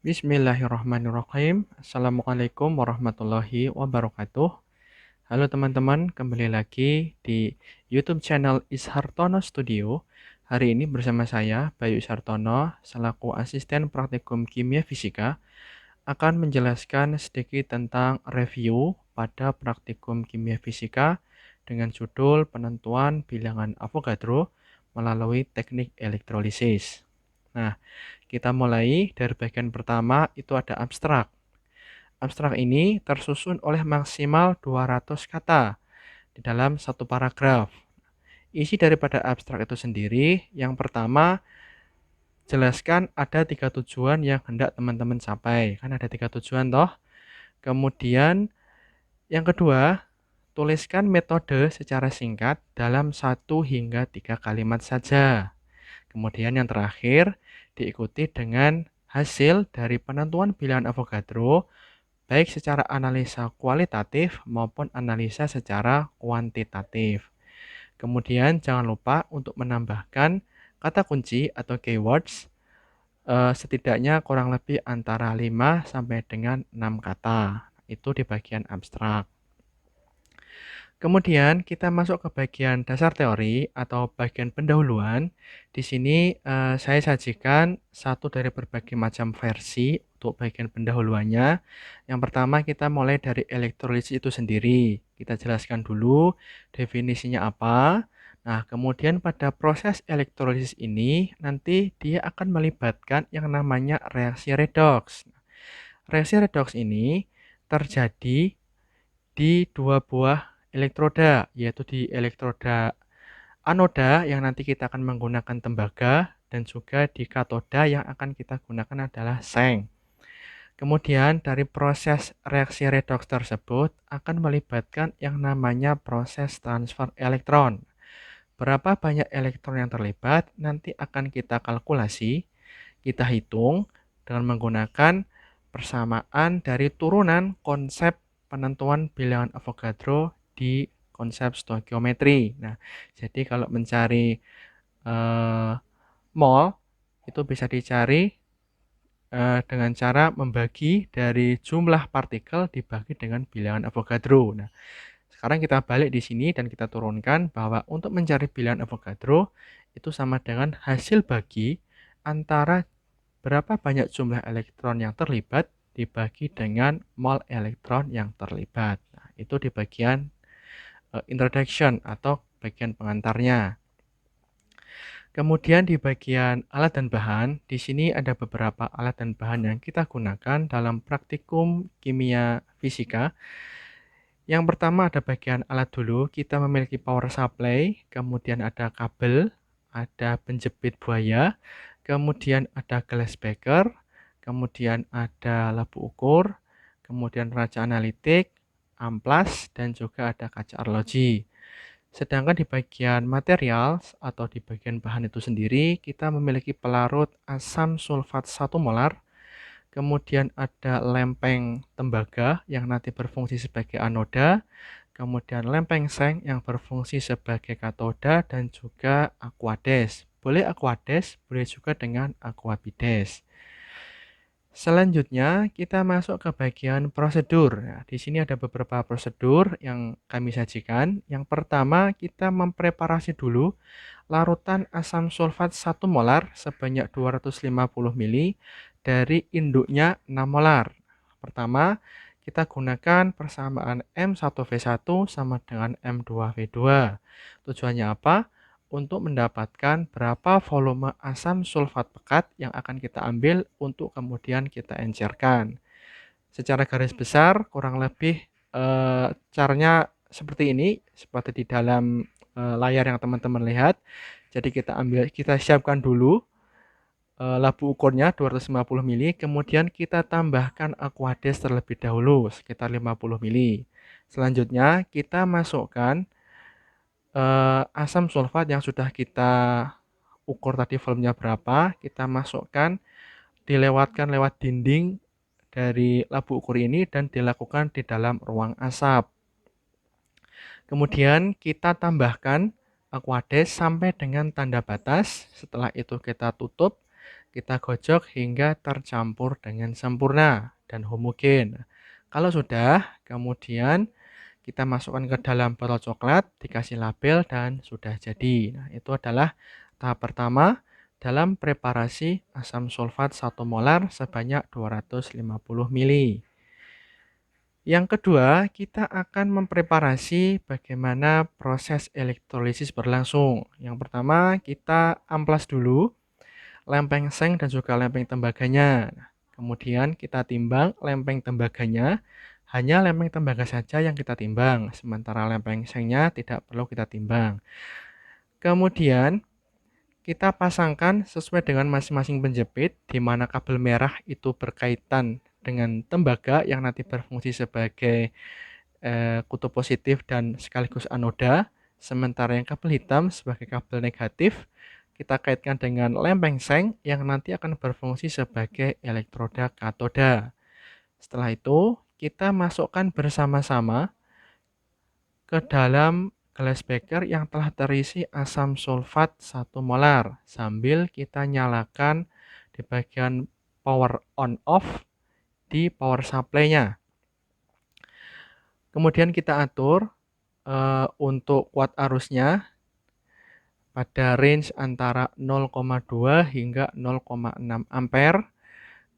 Bismillahirrahmanirrahim. Assalamualaikum warahmatullahi wabarakatuh. Halo teman-teman, kembali lagi di YouTube channel Ishartono Studio. Hari ini bersama saya, Bayu Ishartono, selaku asisten praktikum kimia fisika, akan menjelaskan sedikit tentang review pada praktikum kimia fisika dengan judul penentuan bilangan Avogadro melalui teknik elektrolisis. Nah, kita mulai dari bagian pertama, itu ada abstrak. Abstrak ini tersusun oleh maksimal 200 kata di dalam satu paragraf. Isi daripada abstrak itu sendiri, yang pertama, jelaskan ada 3 tujuan yang hendak teman-teman capai. Kan ada 3 tujuan toh. Kemudian, yang kedua, tuliskan metode secara singkat dalam 1 hingga 3 kalimat saja. Kemudian yang terakhir, diikuti dengan hasil dari penentuan bilangan Avogadro, baik secara analisa kualitatif maupun analisa secara kuantitatif. Kemudian jangan lupa untuk menambahkan kata kunci atau keywords setidaknya kurang lebih antara 5 sampai dengan 6 kata. Itu di bagian abstrak. Kemudian kita masuk ke bagian dasar teori atau bagian pendahuluan. Di sini saya sajikan satu dari berbagai macam versi untuk bagian pendahuluannya. Yang pertama kita mulai dari elektrolisis itu sendiri. Kita jelaskan dulu definisinya apa. Nah, kemudian pada proses elektrolisis ini nanti dia akan melibatkan yang namanya reaksi redoks. Reaksi redoks ini terjadi di dua buah elektroda, yaitu di elektroda anoda yang nanti kita akan menggunakan tembaga dan juga di katoda yang akan kita gunakan adalah seng. Kemudian dari proses reaksi redoks tersebut akan melibatkan yang namanya proses transfer elektron. Berapa banyak elektron yang terlibat nanti akan kita kalkulasi, kita hitung dengan menggunakan persamaan dari turunan konsep penentuan bilangan Avogadro di konsep stoikiometri. Nah, jadi kalau mencari mol itu bisa dicari dengan cara membagi dari jumlah partikel dibagi dengan bilangan Avogadro. Nah, sekarang kita balik di sini dan kita turunkan bahwa untuk mencari bilangan Avogadro itu sama dengan hasil bagi antara berapa banyak jumlah elektron yang terlibat dibagi dengan mol elektron yang terlibat. Nah, itu di bagian introduction atau bagian pengantarnya. Kemudian di bagian alat dan bahan, di sini ada beberapa alat dan bahan yang kita gunakan dalam praktikum kimia fisika. Yang pertama ada bagian alat dulu, kita memiliki power supply, kemudian ada kabel, ada penjepit buaya, kemudian ada glass breaker, kemudian ada labu ukur, kemudian raca analitik, amplas, dan juga ada kaca arloji. Sedangkan di bagian material atau di bagian bahan itu sendiri, kita memiliki pelarut asam sulfat 1 molar, kemudian ada lempeng tembaga yang nanti berfungsi sebagai anoda, kemudian lempeng seng yang berfungsi sebagai katoda, dan juga aquades. Boleh aquades, boleh juga dengan aquabides. Selanjutnya kita masuk ke bagian prosedur. Nah, di sini ada beberapa prosedur yang kami sajikan. Yang pertama kita mempreparasi dulu larutan asam sulfat 1 molar sebanyak 250 ml dari induknya 6 molar. Pertama, kita gunakan persamaan M1V1 sama dengan M2V2. Tujuannya apa? Untuk mendapatkan berapa volume asam sulfat pekat yang akan kita ambil untuk kemudian kita encerkan. Secara garis besar kurang lebih caranya seperti ini, seperti di dalam layar yang teman-teman lihat. Jadi kita siapkan dulu labu ukurnya 250 ml, kemudian kita tambahkan aquades terlebih dahulu sekitar 50 ml. Selanjutnya kita masukkan asam sulfat yang sudah kita ukur tadi volumenya berapa, kita masukkan, dilewatkan lewat dinding dari labu ukur ini dan dilakukan di dalam ruang asap. Kemudian kita tambahkan aquades sampai dengan tanda batas, setelah itu kita tutup kita gojok hingga tercampur dengan sempurna dan homogen. Kalau sudah, kemudian kita masukkan ke dalam botol coklat, dikasih label, dan sudah jadi. Nah, itu adalah tahap pertama dalam preparasi asam sulfat 1 molar sebanyak 250 ml. Yang kedua, kita akan mempreparasi bagaimana proses elektrolisis berlangsung. Yang pertama, kita amplas dulu lempeng seng dan juga lempeng tembaganya. Nah, kemudian kita timbang lempeng tembaganya, hanya lempeng tembaga saja yang kita timbang, sementara lempeng sengnya tidak perlu kita timbang. Kemudian kita pasangkan sesuai dengan masing-masing penjepit, di mana kabel merah itu berkaitan dengan tembaga yang nanti berfungsi sebagai kutub positif dan sekaligus anoda, sementara yang kabel hitam sebagai kabel negatif kita kaitkan dengan lempeng seng yang nanti akan berfungsi sebagai elektroda katoda. Setelah itu, kita masukkan bersama-sama ke dalam gelas beker yang telah terisi asam sulfat 1 molar sambil kita nyalakan di bagian power on off di power supply-nya. Kemudian kita atur untuk kuat arusnya pada range antara 0,2 hingga 0,6 ampere.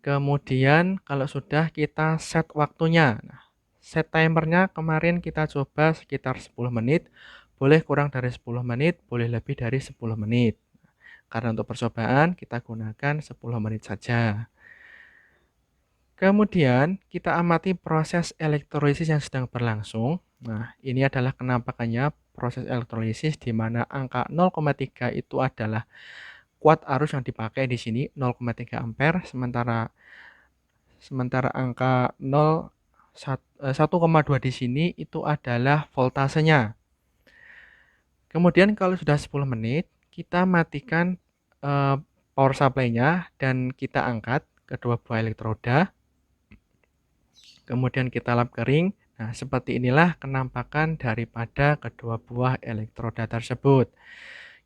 Kemudian kalau sudah kita set waktunya. Nah, set timernya kemarin kita coba sekitar 10 menit. Boleh kurang dari 10 menit, boleh lebih dari 10 menit. Karena untuk percobaan kita gunakan 10 menit saja. Kemudian kita amati proses elektrolisis yang sedang berlangsung. Nah, ini adalah penampakannya proses elektrolisis di mana angka 0,3 itu adalah kuat arus yang dipakai di sini 0,3 ampere, sementara angka 1,2 di sini itu adalah voltasenya. Kemudian kalau sudah 10 menit, kita matikan power supply-nya dan kita angkat kedua buah elektroda. Kemudian kita lap kering. Nah, seperti inilah penampakan daripada kedua buah elektroda tersebut.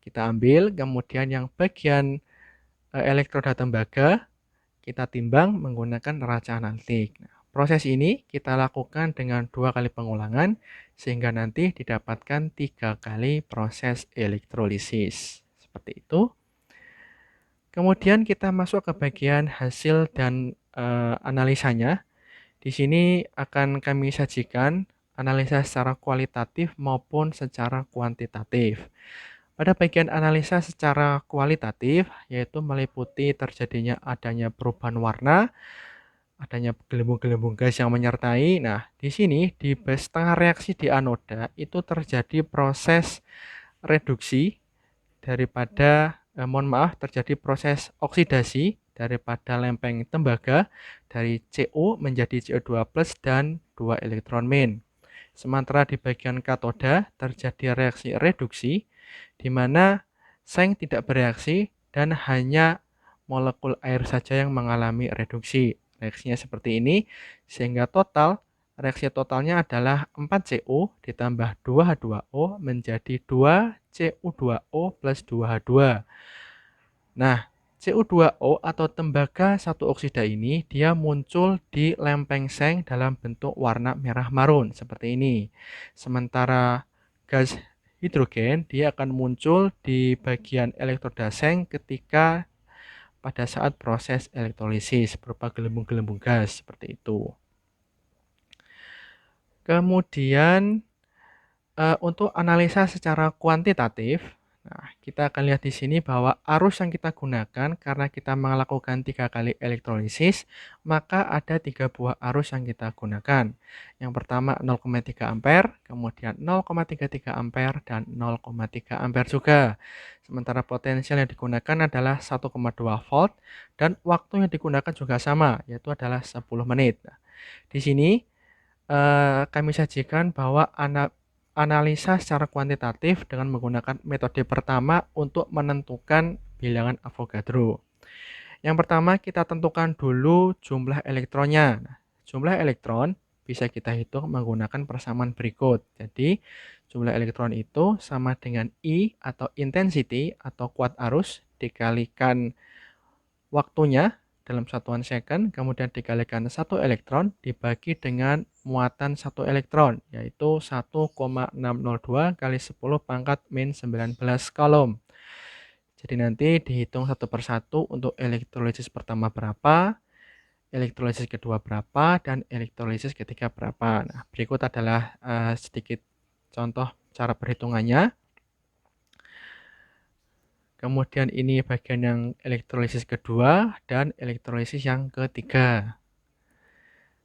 Kita ambil, kemudian yang bagian elektroda tembaga, kita timbang menggunakan neraca analitik. Nah, proses ini kita lakukan dengan 2 kali pengulangan, sehingga nanti didapatkan 3 kali proses elektrolisis. Seperti itu. Kemudian kita masuk ke bagian hasil dan analisanya. Di sini akan kami sajikan analisa secara kualitatif maupun secara kuantitatif. Pada bagian analisa secara kualitatif, yaitu meliputi terjadinya adanya perubahan warna, adanya gelembung-gelembung gas yang menyertai. Nah, di sini di setengah reaksi di anoda itu terjadi proses reduksi daripada terjadi proses oksidasi daripada lempeng tembaga dari CO menjadi CO2+ dan 2 elektron min. Sementara di bagian katoda terjadi reaksi reduksi di mana seng tidak bereaksi dan hanya molekul air saja yang mengalami reduksi. Reaksinya seperti ini sehingga reaksi totalnya adalah 4CO ditambah 2H2O menjadi 2CO2O plus 2H2. Nah, CO2O atau tembaga satu oksida ini dia muncul di lempeng seng dalam bentuk warna merah marun seperti ini. Sementara gas hidrogen dia akan muncul di bagian elektroda seng ketika pada saat proses elektrolisis berupa gelembung-gelembung gas seperti itu. Kemudian untuk analisa secara kuantitatif, nah kita akan lihat di sini bahwa arus yang kita gunakan karena kita melakukan 3 kali elektrolisis, maka ada 3 buah arus yang kita gunakan. Yang pertama 0,3 ampere, kemudian 0,33 ampere dan 0,3 ampere juga. Sementara potensial yang digunakan adalah 1,2 volt dan waktu yang digunakan juga sama, yaitu adalah 10 menit. Nah, di sini kami sajikan bahwa analisa secara kuantitatif dengan menggunakan metode pertama untuk menentukan bilangan Avogadro. Yang pertama kita tentukan dulu jumlah elektronnya. Nah, jumlah elektron bisa kita hitung menggunakan persamaan berikut. Jadi jumlah elektron itu sama dengan I atau intensity atau kuat arus dikalikan waktunya dalam satuan second, kemudian dikalikan 1 elektron dibagi dengan muatan 1 elektron, yaitu 1,602 kali 10 pangkat min 19 kolom. Jadi nanti dihitung satu persatu untuk elektrolisis pertama berapa, elektrolisis kedua berapa, dan elektrolisis ketiga berapa. Nah, berikut adalah sedikit contoh cara perhitungannya. Kemudian ini bagian yang elektrolisis kedua dan elektrolisis yang ketiga.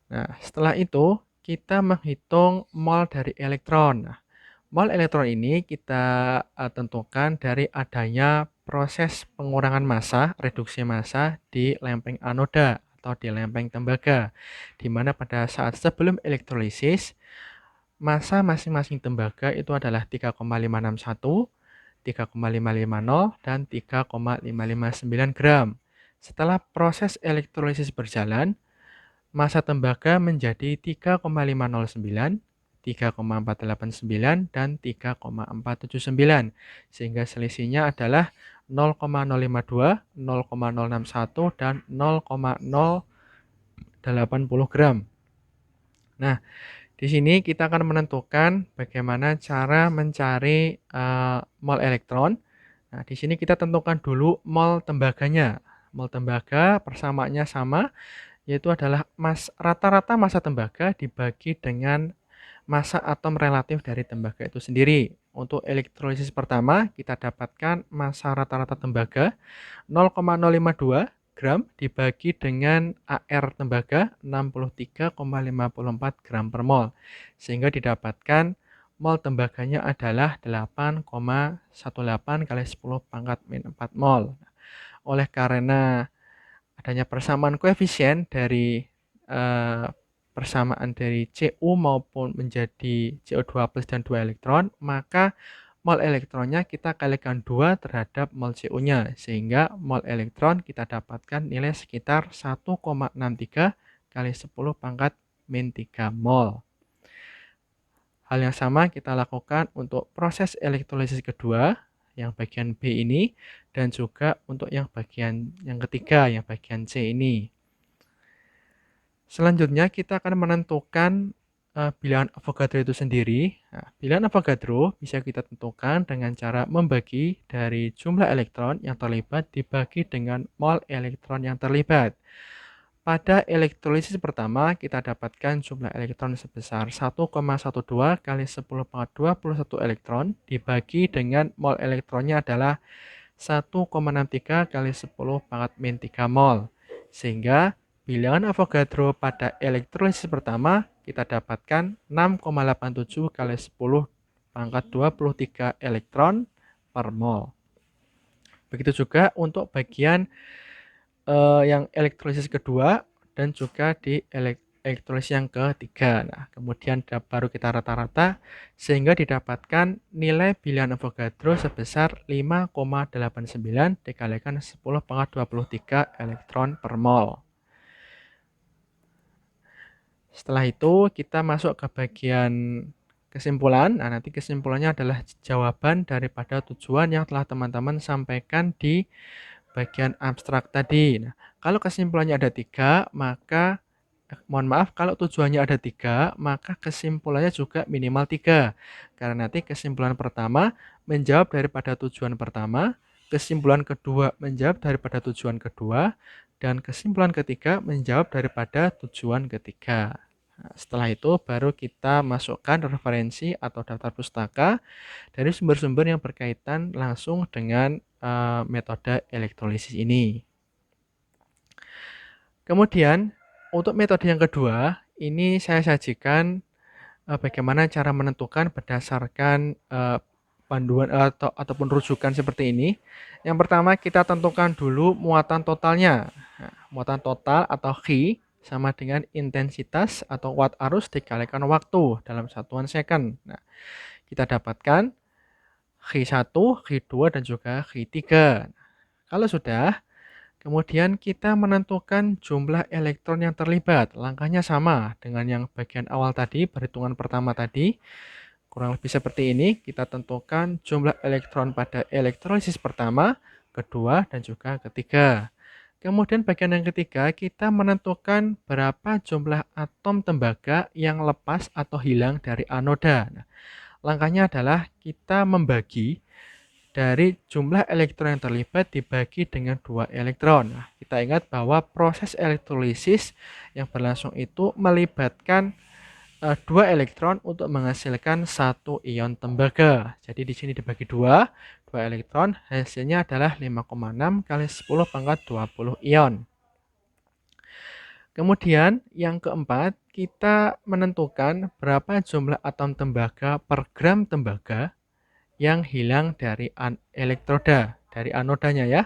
Nah, setelah itu kita menghitung mol dari elektron. Nah, mol elektron ini kita tentukan dari adanya proses pengurangan massa, reduksi massa di lempeng anoda atau di lempeng tembaga, di mana pada saat sebelum elektrolisis, massa masing-masing tembaga itu adalah 3,561, 3,550, dan 3,559 gram. Setelah proses elektrolisis berjalan, massa tembaga menjadi 3,509, 3,489, dan 3,479. Sehingga selisihnya adalah 0,052, 0,061, dan 0,080 gram. Nah, di sini kita akan menentukan bagaimana cara mencari mol elektron. Nah, di sini kita tentukan dulu mol tembaganya. Mol tembaga persamaannya sama, yaitu adalah rata-rata massa tembaga dibagi dengan massa atom relatif dari tembaga itu sendiri. Untuk elektrolisis pertama, kita dapatkan massa rata-rata tembaga 0,052 gram dibagi dengan AR tembaga 63,54 gram per mol. Sehingga didapatkan mol tembaganya adalah 8,18 kali 10 pangkat min 4 mol. Oleh karena adanya persamaan koefisien dari persamaan dari Cu maupun menjadi CO2 plus dan 2 elektron, maka mol elektronnya kita kalikan 2 terhadap mol Cu-nya, sehingga mol elektron kita dapatkan nilai sekitar 1,63 kali 10 pangkat min 3 mol. Hal yang sama kita lakukan untuk proses elektrolisis kedua, yang bagian B ini, dan juga untuk yang bagian yang ketiga, yang bagian C ini. Selanjutnya kita akan menentukan bilangan Avogadro itu sendiri. Nah, bilangan Avogadro bisa kita tentukan dengan cara membagi dari jumlah elektron yang terlibat dibagi dengan mol elektron yang terlibat. Pada elektrolisis pertama, kita dapatkan jumlah elektron sebesar 1,12 kali 10 pangkat 21 elektron dibagi dengan mol elektronnya adalah 1,63 kali 10 pangkat min 3 mol. Sehingga bilangan Avogadro pada elektrolisis pertama kita dapatkan 6,87 kali 10 pangkat 23 elektron per mol. Begitu juga untuk bagian yang elektrolisis kedua dan juga di elektrolisis yang ketiga. Nah, kemudian baru kita rata-rata sehingga didapatkan nilai bilangan Avogadro sebesar 5,89 dikalikan 10 pangkat 23 elektron per mol. Setelah itu kita masuk ke bagian kesimpulan. Nah, nanti kesimpulannya adalah jawaban daripada tujuan yang telah teman-teman sampaikan di bagian abstrak tadi. Nah, kalau kesimpulannya ada 3, maka mohon maaf, kalau tujuannya ada 3, maka kesimpulannya juga minimal 3. Karena nanti kesimpulan pertama menjawab daripada tujuan pertama, kesimpulan kedua menjawab daripada tujuan kedua, dan kesimpulan ketiga menjawab daripada tujuan ketiga. Nah, setelah itu baru kita masukkan referensi atau daftar pustaka dari sumber-sumber yang berkaitan langsung dengan metode elektrolisis ini. Kemudian untuk metode yang kedua, ini saya sajikan bagaimana cara menentukan berdasarkan panduan ataupun rujukan seperti ini. Yang pertama kita tentukan dulu muatan totalnya. Nah, muatan total atau Chi sama dengan intensitas atau watt arus dikalikan waktu dalam satuan second. Nah, kita dapatkan Chi1, Chi2, dan juga Chi3. Kalau sudah, kemudian kita menentukan jumlah elektron yang terlibat. Langkahnya sama dengan yang bagian awal tadi, perhitungan pertama tadi. Kurang lebih seperti ini, kita tentukan jumlah elektron pada elektrolisis pertama, kedua, dan juga ketiga. Kemudian bagian yang ketiga, kita menentukan berapa jumlah atom tembaga yang lepas atau hilang dari anoda. Nah, langkahnya adalah kita membagi dari jumlah elektron yang terlibat dibagi dengan 2 elektron. Nah, kita ingat bahwa proses elektrolisis yang berlangsung itu melibatkan 2 elektron untuk menghasilkan 1 ion tembaga. Jadi di sini dibagi 2 elektron, hasilnya adalah 5,6 kali 10 pangkat 20 ion. Kemudian yang keempat, kita menentukan berapa jumlah atom tembaga per gram tembaga yang hilang dari elektroda, dari anodanya ya.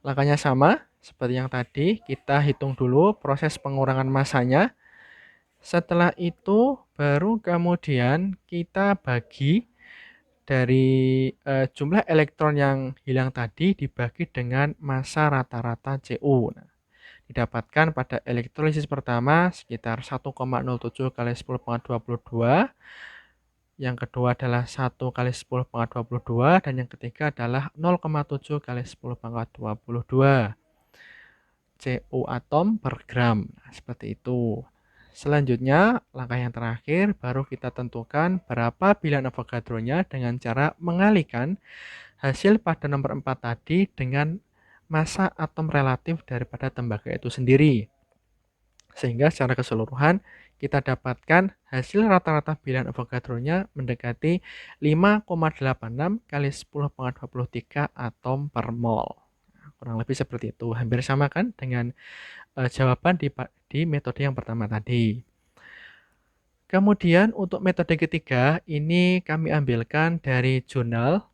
Langkahnya sama seperti yang tadi, kita hitung dulu proses pengurangan masanya. Setelah itu baru kemudian kita bagi dari jumlah elektron yang hilang tadi dibagi dengan massa rata-rata Cu. Nah, didapatkan pada elektrolisis pertama sekitar 1,07 kali 10 pangkat 22. Yang kedua adalah 1 kali 10 pangkat 22 dan yang ketiga adalah 0,7 kali 10 pangkat 22 Cu atom per gram. Nah, seperti itu. Selanjutnya, langkah yang terakhir baru kita tentukan berapa bilangan Avogadro-nya dengan cara mengalihkan hasil pada nomor 4 tadi dengan massa atom relatif daripada tembaga itu sendiri. Sehingga secara keseluruhan kita dapatkan hasil rata-rata bilangan Avogadro-nya mendekati 5,86 kali 10 pangkat 23 atom per mol. Kurang lebih seperti itu. Hampir sama kan dengan jawaban di metode yang pertama tadi. Kemudian untuk metode ketiga, ini kami ambilkan dari jurnal.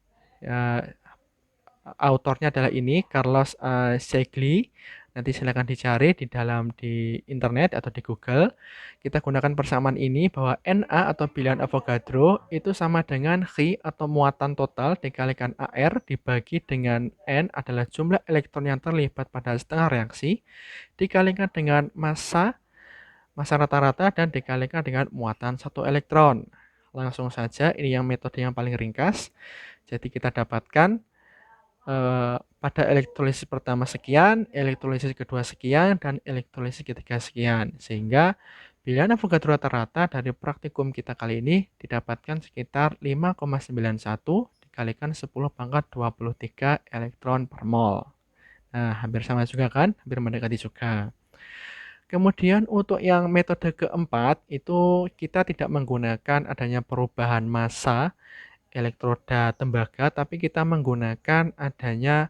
Autornya adalah ini, Carlos Segli. Nanti silakan dicari di internet atau di Google. Kita gunakan persamaan ini bahwa Na atau bilangan Avogadro itu sama dengan Chi atau muatan total dikalikan Ar dibagi dengan N adalah jumlah elektron yang terlibat pada setengah reaksi dikalikan dengan massa rata-rata dan dikalikan dengan muatan 1 elektron. Langsung saja, ini yang metode yang paling ringkas. Jadi kita dapatkan pada elektrolisis pertama sekian, elektrolisis kedua sekian, dan elektrolisis ketiga sekian. Sehingga bilangan Avogadro rata-rata dari praktikum kita kali ini didapatkan sekitar 5,91 dikalikan 10 pangkat 23 elektron per mol. Nah, hampir sama juga kan? Hampir mendekati juga. Kemudian untuk yang metode keempat, itu kita tidak menggunakan adanya perubahan massa elektroda tembaga, tapi kita menggunakan adanya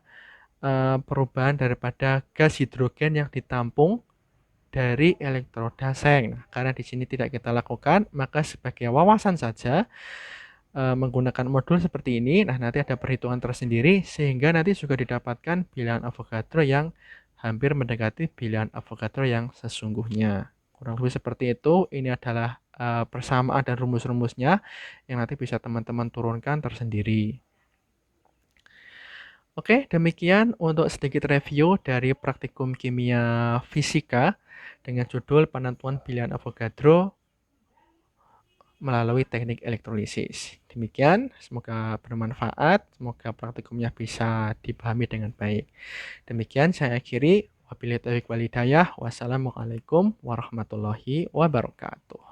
perubahan daripada gas hidrogen yang ditampung dari elektroda seng. Nah, karena di sini tidak kita lakukan, maka sebagai wawasan saja menggunakan modul seperti ini. Nah, nanti ada perhitungan tersendiri sehingga nanti juga didapatkan bilangan Avogadro yang hampir mendekati bilangan Avogadro yang sesungguhnya. Kurang lebih seperti itu. Ini adalah persamaan dan rumus-rumusnya yang nanti bisa teman-teman turunkan tersendiri. Oke, demikian untuk sedikit review dari praktikum kimia fisika dengan judul penentuan bilangan Avogadro melalui teknik elektrolisis. Demikian, semoga bermanfaat, semoga praktikumnya bisa dipahami dengan baik. Demikian saya akhiri. Wabillahi taufiq wal hidayah. Wassalamualaikum warahmatullahi wabarakatuh.